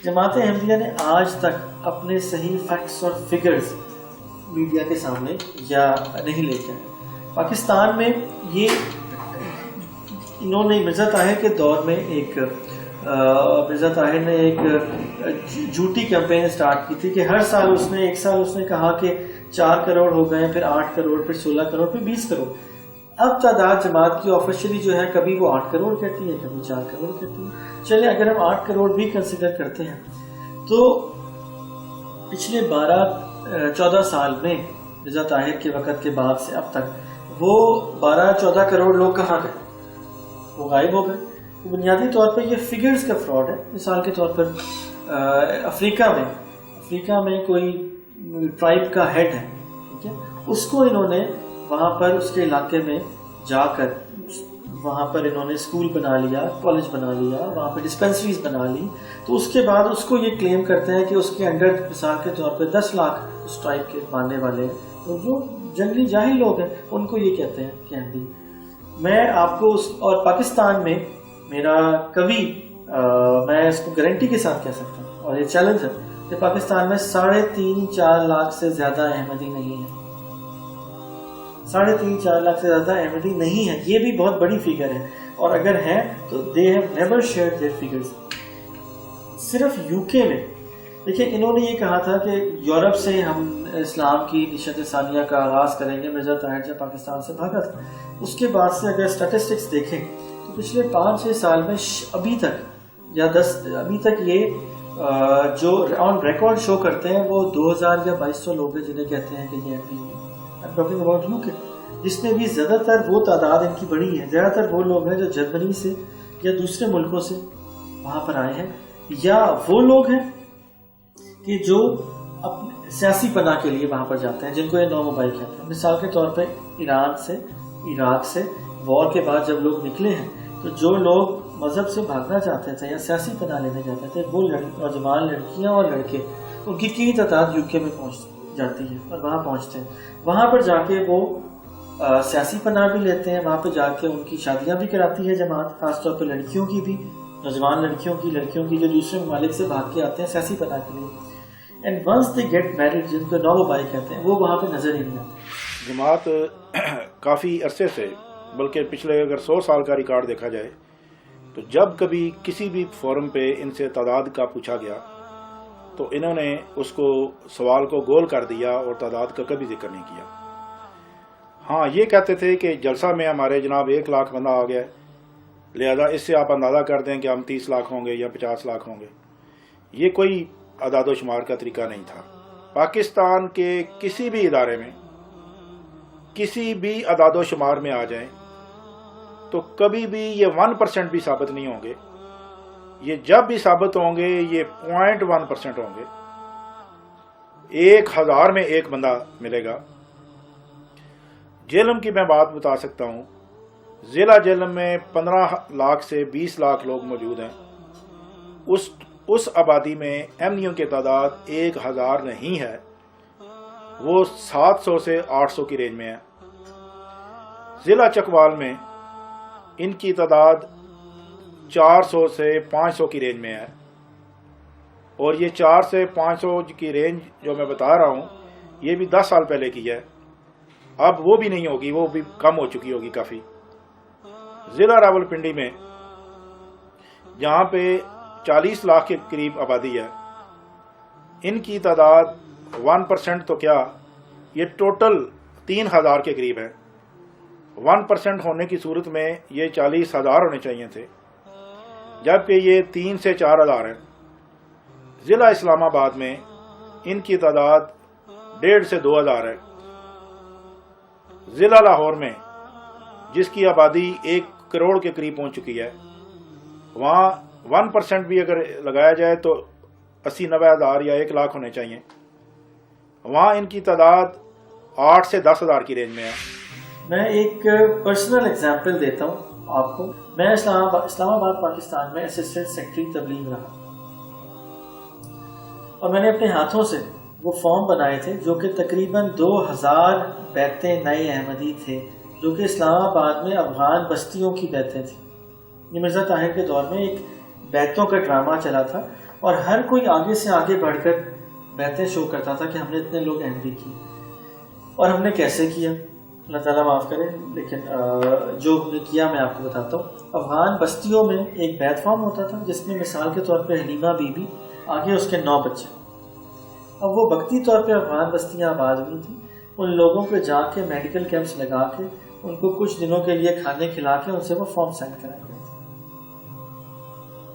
جماعت احمدیہ نے آج تک اپنے صحیح فیکٹس اور فگرز میڈیا کے سامنے یا نہیں لے کے آئے. پاکستان میں یہ انہوں نے مرزا طاہر کے دور میں مرزا طاہر نے ایک جھوٹی کیمپین سٹارٹ کی تھی کہ ہر سال ایک سال اس نے کہا کہ 4 کروڑ ہو گئے, پھر 8 کروڑ, پھر 16 کروڑ, پھر 20 کروڑ. اب تعداد جماعت کی آفیشلی جو ہے کبھی وہ 8 کروڑ کہتی ہے, کبھی 4 کروڑ کہتی ہے. چلے اگر ہم 8 کروڑ بھی کنسیڈر کرتے ہیں تو پچھلے 14 سال میں مرزا طاہر کے وقت کے بعد سے اب تک وہ 12-14 کروڑ لوگ کہاں گئے؟ وہ غائب ہو گئے. بنیادی طور پر یہ فگرز کا فراڈ ہے. مثال کے طور پر افریقہ میں کوئی ٹرائب کا ہیڈ ہے, ٹھیک ہے, اس کو انہوں نے وہاں پر اس کے علاقے میں جا کر وہاں پر انہوں نے اسکول بنا لیا, کالج بنا لیا, وہاں پہ ڈسپینسریز بنا لی. تو اس کے بعد اس کو یہ کلیم کرتے ہیں کہ اس کے انڈر مثال کے طور پہ 10 لاکھ اس ٹرائب کے ماننے والے ہیں, تو جو جنگلی جاہل لوگ ہیں ان کو یہ کہتے ہیں کہ احمدی. میں آپ کو اور پاکستان میں میرا کبھی میں اس کو گارنٹی کے ساتھ کہہ سکتا ہوں, اور یہ چیلنج ہے کہ پاکستان میں 3.5-4 لاکھ سے زیادہ احمدی نہیں ہے. 3.5-4 لاکھ سے زیادہ احمدی نہیں ہے. یہ بھی بہت بڑی فگر ہے, اور اگر ہیں تو they have never shared their figures. صرف یو کے میں دیکھیں انہوں نے یہ کہا تھا کہ یورپ سے ہم اسلام کی نشت ثانیہ کا آغاز کریں گے. مرزا طاہر جب پاکستان سے بھاگا تھا, اس کے بعد سے اگر اسٹیٹسٹکس دیکھیں تو پچھلے 5-6 سال میں ابھی تک یہ جو آن ریکارڈ شو کرتے ہیں وہ 2000 یا 2200 لوگ ہیں جنہیں کہتے ہیں کہ یہ ٹاکنگ اباؤٹ یو کے, جس میں بھی زیادہ تر وہ تعداد ان کی بڑی ہے. زیادہ تر وہ لوگ ہیں جو جرمنی سے یا دوسرے ملکوں سے وہاں پر آئے ہیں, یا وہ لوگ ہیں کہ جو اپنے سیاسی پناہ کے لیے وہاں پر جاتے ہیں, جن کو یہ نو موبائل کہتے ہیں. مثال کے طور پہ ایران سے, عراق سے وار کے بعد جب لوگ نکلے ہیں تو جو لوگ مذہب سے بھاگنا چاہتے تھے یا سیاسی پناہ لینے جاتے تھے, وہ نوجوان لڑکیاں اور لڑکے, ان کی تعداد یو کے میں پہنچ جاتی ہے اور وہاں پہنچتے ہیں. وہاں پر جا کے وہ سیاسی پناہ بھی لیتے ہیں, وہاں پہ جا کے ان کی شادیاں بھی کراتی ہے جماعت, خاص طور پہ لڑکیوں کی بھی, نوجوان لڑکیوں کی جو دوسرے ممالک سے بھاگ کے آتے ہیں سیاسی پناہ کے لیے. And once they get married, جن کو نو بائی کہتے ہیں, وہ وہاں پہ نظر ہی نہیں آتے. جماعت کافی عرصے سے, بلکہ پچھلے اگر 100 سال کا ریکارڈ دیکھا جائے تو جب کبھی کسی بھی فورم پہ ان سے تعداد کا پوچھا گیا تو انہوں نے اس کو سوال کو گول کر دیا اور تعداد کا کبھی ذکر نہیں کیا. ہاں یہ کہتے تھے کہ جلسہ میں ہمارے جناب 1 لاکھ بندہ آ گیا, لہذا اس سے آپ اندازہ کر دیں کہ ہم 30 لاکھ ہوں گے یا 50 لاکھ ہوں گے. یہ کوئی اعداد و شمار کا طریقہ نہیں تھا. پاکستان کے کسی بھی ادارے میں کسی بھی اعداد و شمار میں آ جائیں تو کبھی بھی یہ 1% بھی ثابت نہیں ہوں گے. یہ جب بھی ثابت ہوں گے یہ 0.1% ہوں گے. 1000 میں 1 بندہ ملے گا. جہلم کی میں بات بتا سکتا ہوں, ضلع جہلم میں 15 لاکھ سے 20 لاکھ لوگ موجود ہیں. اس آبادی میں احمدیوں کی تعداد 1000 نہیں ہے, وہ 700 سے 800 کی رینج میں ہے. ضلع چکوال میں ان کی تعداد 400 سے 500 کی رینج میں ہے, اور یہ 4 سے 500 کی رینج جو میں بتا رہا ہوں یہ بھی 10 سال پہلے کی ہے. اب وہ بھی نہیں ہوگی, وہ بھی کم ہو چکی ہوگی کافی. ضلع راولپنڈی میں جہاں پہ 40 لاکھ کے قریب آبادی ہے, ان کی تعداد 1% تو کیا, یہ ٹوٹل 3000 کے قریب ہے. 1% ہونے کی صورت میں یہ 40,000 ہونے چاہیے تھے, جبکہ یہ 3 سے 4,000 ہیں. ضلع اسلام آباد میں ان کی تعداد 1.5 سے 2,000 ہے. ضلع لاہور میں جس کی آبادی 1 کروڑ کے قریب پہنچ چکی ہے, وہاں 1% بھی اگر لگایا جائے تو 80-90 ہزار یا 1 لاکھ ہونے چاہیے. وہاں ان کی تعداد 8 سے 10 ہزار کی رینج میں ہے. میں ایک پرسنل اگزامپل دیتا ہوں آپ کو. میں اسلام آباد پاکستان میں اسسٹنٹ سیکرٹری تبلیغ رہا, اور میں نے اپنے ہاتھوں سے وہ فارم بنائے تھے جو کہ تقریباً 2000 بیتیں نئے احمدی تھے, جو کہ اسلام آباد میں افغان بستیوں کی بیتیں تھیں. یہ مرزا طاہر کے دور میں ایک بیتوں کا ڈرامہ چلا تھا اور ہر کوئی آگے سے آگے بڑھ کر بیتیں شو کرتا تھا کہ ہم نے اتنے لوگ احمدی کیے اور ہم نے کیسے کیا. اللہ تعالیٰ معاف کرے، لیکن جو ہم نے کیا میں آپ کو بتاتا ہوں. افغان بستیوں میں ایک بیت فارم ہوتا تھا جس میں مثال کے طور پہ حلیمہ بی بی، آگے اس کے 9 بچے. اب وہ وقتی طور پہ افغان بستیاں آباد ہوئی تھیں. ان لوگوں پہ جا کے میڈیکل کیمپس لگا کے ان کو کچھ دنوں کے لیے کھانے کھلا کے ان سے وہ فارم سائن کرائے گئے تھے.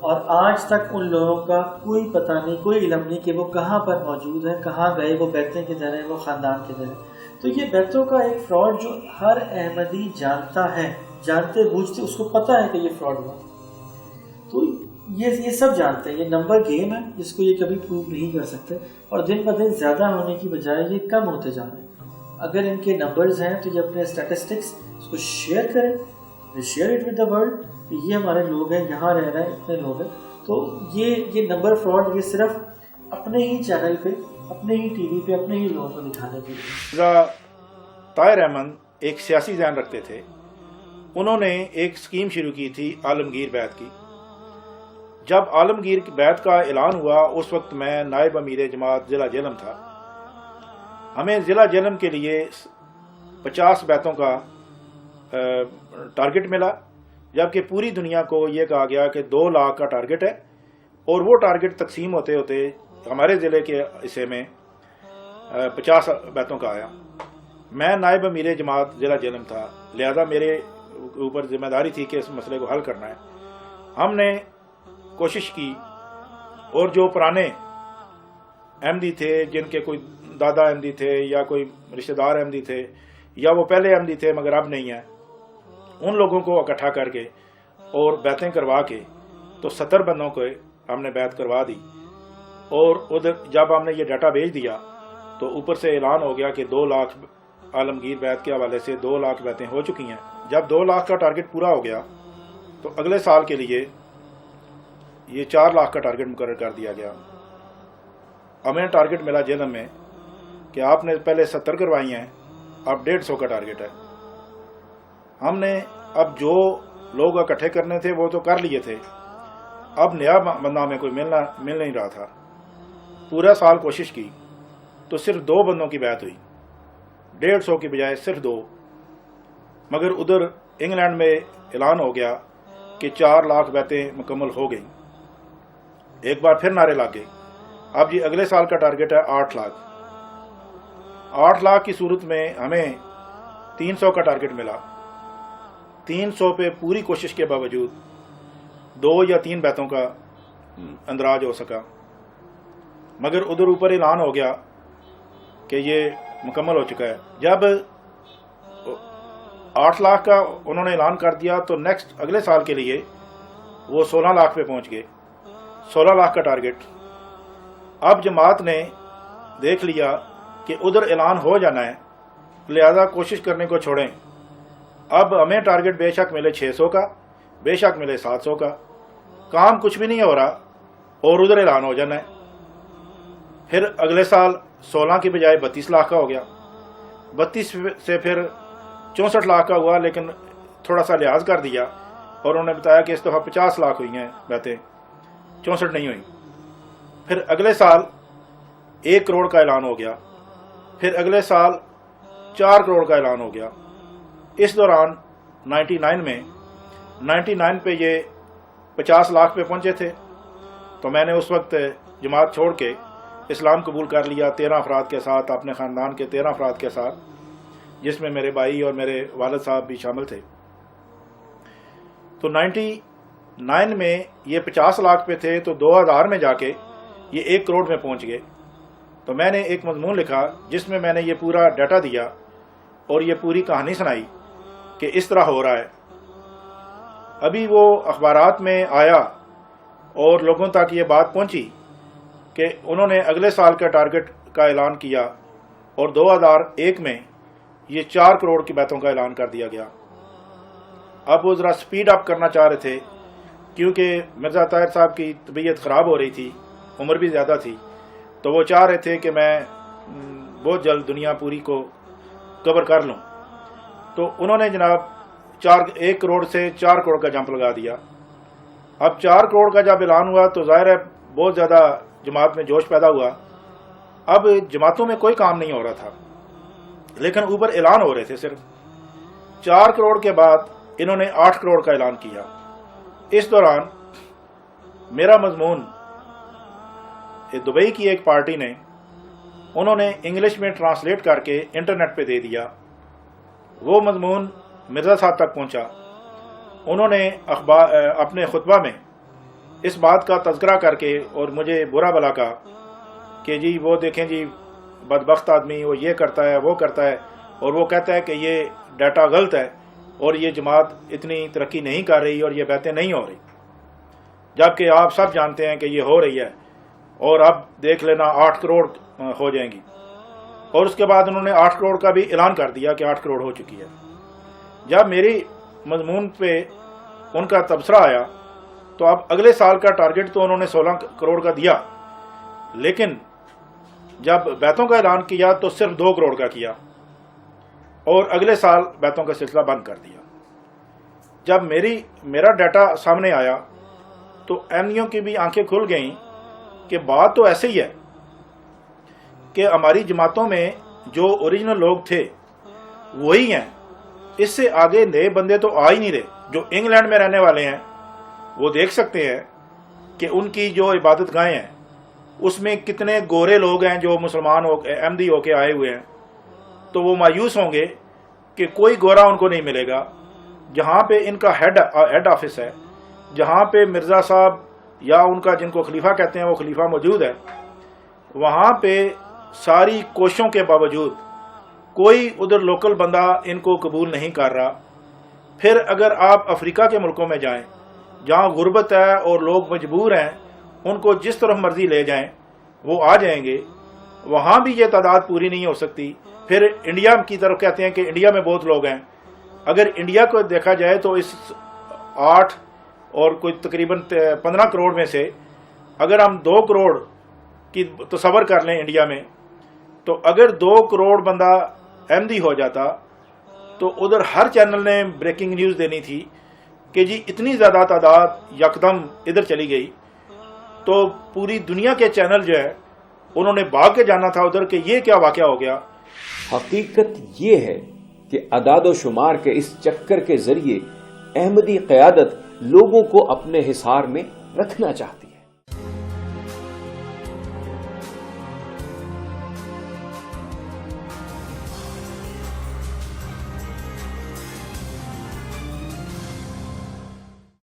اور آج تک ان لوگوں کا کوئی پتہ نہیں، کوئی علم نہیں کہ وہ کہاں پر موجود ہیں، کہاں گئے، وہ بیتیں کدھر ہیں، وہ خاندان کدھر ہے. تو یہ بیتوں کا ایک فراڈ جو ہر احمدی جانتا ہے، جانتے بوجھتے اس کو پتہ ہے کہ یہ فراڈ ہوا. تو یہ سب جانتے ہیں. یہ نمبر گیم ہے جس کو یہ کبھی پروو نہیں کر سکتے، اور دن بہ دن زیادہ ہونے کی بجائے یہ کم ہوتے جا رہے ہیں. اگر ان کے نمبرز ہیں تو یہ اپنے اسٹیٹسٹکس اس کو شیئر کریں، share it with the world کہ یہ ہمارے لوگ ہیں، یہاں رہ رہے ہیں، اتنے لوگ ہیں. تو یہ نمبر فراڈ یہ صرف اپنے ہی چینل پہ، اپنے ہی ٹی وی پہ، اپنے ہی لوگوں کو دکھانے کے لیے. طاہر احمد ایک سیاسی ذہن رکھتے تھے. انہوں نے ایک اسکیم شروع کی تھی عالمگیر بیت کی. جب عالمگیر بیت کا اعلان ہوا اس وقت میں نائب امیر جماعت ضلع جہلم تھا. ہمیں ضلع جہلم کے لیے 50 بیتوں کا ٹارگٹ ملا، جبکہ پوری دنیا کو یہ کہا گیا کہ 2 لاکھ کا ٹارگٹ ہے. اور وہ ٹارگٹ تقسیم ہوتے ہوتے ہمارے ضلع کے حصے میں 50 بیتوں کا آیا. میں نائب امیر جماعت ضلع جہلم تھا، لہذا میرے اوپر ذمہ داری تھی کہ اس مسئلے کو حل کرنا ہے. ہم نے کوشش کی اور جو پرانے احمدی تھے، جن کے کوئی دادا احمدی تھے یا کوئی رشتہ دار احمدی تھے یا وہ پہلے احمدی تھے مگر اب نہیں ہیں، ان لوگوں کو اکٹھا کر کے اور بیتیں کروا کے تو 70 بندوں کو ہم نے بیت کروا دی. اور ادھر جب ہم نے یہ ڈیٹا بھیج دیا تو اوپر سے اعلان ہو گیا کہ 2 لاکھ عالمگیر بیت کے حوالے سے 2 لاکھ بیتیں ہو چکی ہیں. جب 2 لاکھ کا ٹارگٹ پورا ہو گیا تو اگلے سال کے لیے یہ 4 لاکھ کا ٹارگٹ مقرر کر دیا گیا. ہمیں ٹارگٹ ملا جہلم میں کہ آپ نے پہلے 70 کروائی ہیں، اب 150 کا ٹارگٹ ہے. ہم نے اب جو لوگ اکٹھے کرنے تھے وہ تو کر لیے تھے، اب نیا بندہ ہمیں کوئی مل نہیں رہا تھا. پورا سال کوشش کی تو صرف 2 بندوں کی بیعت ہوئی، 150 کی بجائے صرف 2. مگر ادھر انگلینڈ میں اعلان ہو گیا کہ 4 لاکھ بیعتیں مکمل ہو گئیں. ایک بار پھر نعرے لگ گئے. اب یہ اگلے سال کا ٹارگٹ ہے 8 لاکھ. 8 لاکھ کی صورت میں ہمیں 300 کا ٹارگٹ ملا. 300 پہ پوری کوشش کے باوجود 2 یا 3 بیتوں کا اندراج ہو سکا. مگر ادھر اوپر اعلان ہو گیا کہ یہ مکمل ہو چکا ہے. جب 8 لاکھ کا انہوں نے اعلان کر دیا تو نیکسٹ اگلے سال کے لیے وہ 16 لاکھ پہ پہنچ گئے. 16 لاکھ کا ٹارگٹ. اب جماعت نے دیکھ لیا کہ ادھر اعلان ہو جانا ہے، لہذا کوشش کرنے کو چھوڑیں. اب ہمیں ٹارگٹ بے شک ملے 600 کا، بے شک ملے 700 کا، کام کچھ بھی نہیں ہو رہا اور ادھر اعلان ہو جانا ہے. پھر اگلے سال 16 کی بجائے 32 لاکھ کا ہو گیا. 32 سے پھر 64 لاکھ کا ہوا، لیکن تھوڑا سا لحاظ کر دیا اور انہوں نے بتایا کہ اس دفعہ 50 لاکھ ہوئی ہیں بیتیں، 64 نہیں ہوئی. پھر اگلے سال 1 کروڑ کا اعلان ہو گیا. پھر اگلے سال 4 کروڑ کا اعلان ہو گیا. اس دوران 99 پہ یہ 50 لاکھ پہ پہنچے تھے. تو میں نے اس وقت جماعت چھوڑ کے اسلام قبول کر لیا 13 افراد کے ساتھ، اپنے خاندان کے 13 افراد کے ساتھ، جس میں میرے بھائی اور میرے والد صاحب بھی شامل تھے. تو 99 میں یہ 50 لاکھ پہ تھے تو 2000 میں جا کے یہ 1 کروڑ میں پہنچ گئے. تو میں نے ایک مضمون لکھا جس میں نے یہ پورا ڈیٹا دیا اور یہ پوری کہانی سنائی کہ اس طرح ہو رہا ہے. ابھی وہ اخبارات میں آیا اور لوگوں تک یہ بات پہنچی کہ انہوں نے اگلے سال کا ٹارگٹ کا اعلان کیا اور 2001 میں یہ 4 کروڑ کی بیتوں کا اعلان کر دیا گیا. اب وہ ذرا سپیڈ اپ کرنا چاہ رہے تھے کیونکہ مرزا طاہر صاحب کی طبیعت خراب ہو رہی تھی، عمر بھی زیادہ تھی، تو وہ چاہ رہے تھے کہ میں بہت جلد دنیا پوری کو کور کر لوں. تو انہوں نے جناب 1 کروڑ سے 4 کروڑ کا جمپ لگا دیا. اب 4 کروڑ کا جب اعلان ہوا تو ظاہر ہے بہت زیادہ جماعت میں جوش پیدا ہوا. اب جماعتوں میں کوئی کام نہیں ہو رہا تھا لیکن اوپر اعلان ہو رہے تھے. صرف 4 کروڑ کے بعد انہوں نے 8 کروڑ کا اعلان کیا. اس دوران میرا مضمون دبئی کی ایک پارٹی نے انہوں نے انگلش میں ٹرانسلیٹ کر کے انٹرنیٹ پہ دے دیا. وہ مضمون مرزا صاحب تک پہنچا. انہوں نے اپنے خطبہ میں اس بات کا تذکرہ کر کے اور مجھے برا بلا کہا کہ جی وہ دیکھیں جی بدبخت آدمی وہ یہ کرتا ہے وہ کرتا ہے اور وہ کہتا ہے کہ یہ ڈیٹا غلط ہے اور یہ جماعت اتنی ترقی نہیں کر رہی اور یہ باتیں نہیں ہو رہی، جبکہ آپ سب جانتے ہیں کہ یہ ہو رہی ہے اور اب دیکھ لینا 8 کروڑ ہو جائیں گی. اور اس کے بعد انہوں نے 8 کروڑ کا بھی اعلان کر دیا کہ 8 کروڑ ہو چکی ہے. جب میری مضمون پہ ان کا تبصرہ آیا تو اب اگلے سال کا ٹارگٹ تو انہوں نے 16 کروڑ کا دیا، لیکن جب بیتوں کا اعلان کیا تو صرف 2 کروڑ کا کیا اور اگلے سال بیتوں کا سلسلہ بند کر دیا. جب میرا ڈیٹا سامنے آیا تو ایم کی بھی آنکھیں کھل گئیں کہ بات تو ایسے ہی ہے کہ ہماری جماعتوں میں جو اوریجنل لوگ تھے وہی ہیں، اس سے آگے نئے بندے تو آ ہی نہیں رہے. جو انگلینڈ میں رہنے والے ہیں وہ دیکھ سکتے ہیں کہ ان کی جو عبادت گاہیں ہیں اس میں کتنے گورے لوگ ہیں جو مسلمان احمدی ہو کے آئے ہوئے ہیں، تو وہ مایوس ہوں گے کہ کوئی گورا ان کو نہیں ملے گا. جہاں پہ ان کا ہیڈ آفس ہے، جہاں پہ مرزا صاحب یا ان کا جن کو خلیفہ کہتے ہیں وہ خلیفہ موجود ہے، وہاں پہ ساری کوششوں کے باوجود کوئی ادھر لوکل بندہ ان کو قبول نہیں کر رہا. پھر اگر آپ افریقہ کے ملکوں میں جائیں جہاں غربت ہے اور لوگ مجبور ہیں، ان کو جس طرف مرضی لے جائیں وہ آ جائیں گے، وہاں بھی یہ تعداد پوری نہیں ہو سکتی. پھر انڈیا کی طرف کہتے ہیں کہ انڈیا میں بہت لوگ ہیں. اگر انڈیا کو دیکھا جائے تو اس 8 اور کوئی تقریباً 15 کروڑ میں سے اگر ہم 2 کروڑ کی تصور کر لیں انڈیا میں، تو اگر 2 کروڑ بندہ احمدی ہو جاتا تو ادھر ہر چینل نے بریکنگ نیوز دینی تھی کہ جی اتنی زیادہ تعداد یکدم ادھر چلی گئی. تو پوری دنیا کے چینل جو ہے انہوں نے بھاگ کے جانا تھا ادھر کہ یہ کیا واقعہ ہو گیا. حقیقت یہ ہے کہ اعداد و شمار کے اس چکر کے ذریعے احمدی قیادت لوگوں کو اپنے حصار میں رکھنا چاہتی